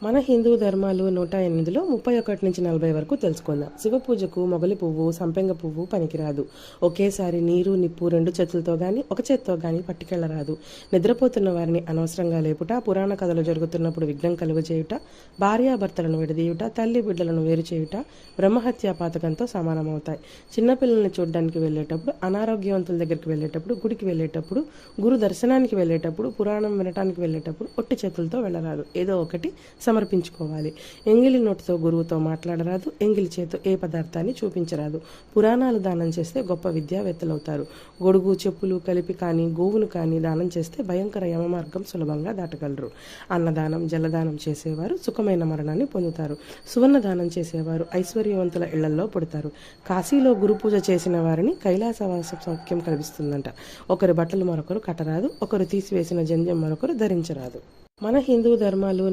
మన హిందూ ధర్మాలు 108లో 31 నుంచి 40 వరకు తెలుసుకుందాం. శివ పూజకు మొగలి పువ్వు, సంపెంగ పువ్వు పనికిరాదు. ఒకేసారి నీరు, నిప్పు 2 చేతులతో గాని, ఒక చేత్తో గాని పట్టుకెళ్లరాదు. నిద్రపోతున్న వారిని అనవసరంగా లేపుట, పురాణ కథలు జరుగుతున్నప్పుడు విఘ్నం కలుగజేయుట, భార్యాభర్తలను విడదీయుట, తల్లి బిడ్డలను వేరు చేయుట బ్రహ్మహత్యా పాతకంతో సమానమవుతాయి. చిన్నపిల్లల్ని చూడడానికి వెళ్ళేటప్పుడు, అనారోగ్యవంతుల దగ్గరికి వెళ్ళేటప్పుడు, గుడికి వెళ్ళేటప్పుడు, గురు దర్శనానికి వెళ్ళేటప్పుడు, పురాణం వినటానికి వెళ్ళేటప్పుడు ఒట్టి చేతులతో వెళ్ళరాదు. ఏదో ఒకటి సమర్పించుకోవాలి. ఎంగిలి నోటితో గురువుతో మాట్లాడరాదు. ఎంగిలి చేతో ఏ పదార్థాన్ని చూపించరాదు. పురాణాలు దానం చేస్తే గొప్ప విద్యావేత్తలవుతారు. గొడుగు చెప్పులు కలిపి కానీ, గోవును కానీ దానం చేస్తే భయంకర యమమార్గం సులభంగా దాటగలరు. అన్నదానం, జలదానం చేసేవారు సుఖమైన మరణాన్ని పొందుతారు. సువర్ణ దానం చేసేవారు ఐశ్వర్యవంతుల ఇళ్లలో పుడతారు. కాశీలో గురు పూజ చేసిన వారిని కైలాసవాస సౌఖ్యం కల్పిస్తుందంట. ఒకరి బట్టలు మరొకరు కట్టరాదు. ఒకరు తీసివేసిన జంధ్యం మరొకరు ధరించరాదు. మన హిందూ ధర్మాలు